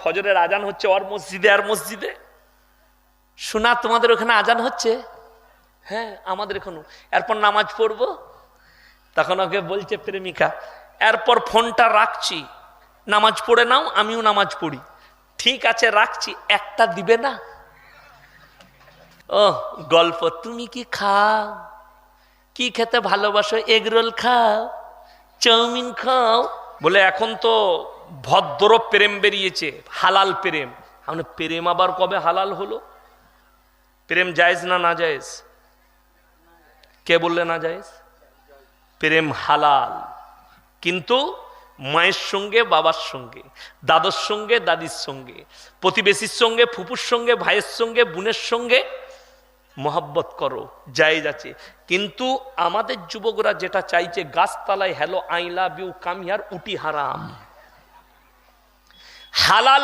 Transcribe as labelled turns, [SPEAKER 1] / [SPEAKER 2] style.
[SPEAKER 1] ফজরের আজান হচ্ছে ওর মসজিদে আর মসজিদে। শোনা তোমাদের ওখানে আজান হচ্ছে? হ্যাঁ, আমাদের এখানে। এরপর নামাজ পড়বো, তখন ওকে বলছে প্রেমিকা, এরপর ফোনটা রাখছি, নামাজ পড়ে নাও, আমিও নামাজ পড়ি। ঠিক আছে রাখছি, একটা দিবে না? ও গল্প। তুমি কি খাও? কি খেতে ভালোবাসো? এগরোল খাও, চাউমিন খাও? বলে এখন তো ভদ্র প্রেম বেরিয়েছে, হালাল প্রেম। আমরা প্রেম আবার কবে হালাল হলো? প্রেম জায়েজ না না জায়েজ? কে বললে না জায়েজ? প্রেম হালাল, কিন্তু মায়ের সঙ্গে, বাবার সঙ্গে, দাদুর সঙ্গে, দাদির সঙ্গে, প্রতিবেশীর সঙ্গে, ফুপুর সঙ্গে, ভাইয়ের সঙ্গে, বোনের সঙ্গে মহব্বত করো, জায়েজ আছে। কিন্তু আমাদের যুবকরা যেটা চাইছে, গাছতলায় hello I love you come here, উটি হারাম। হালাল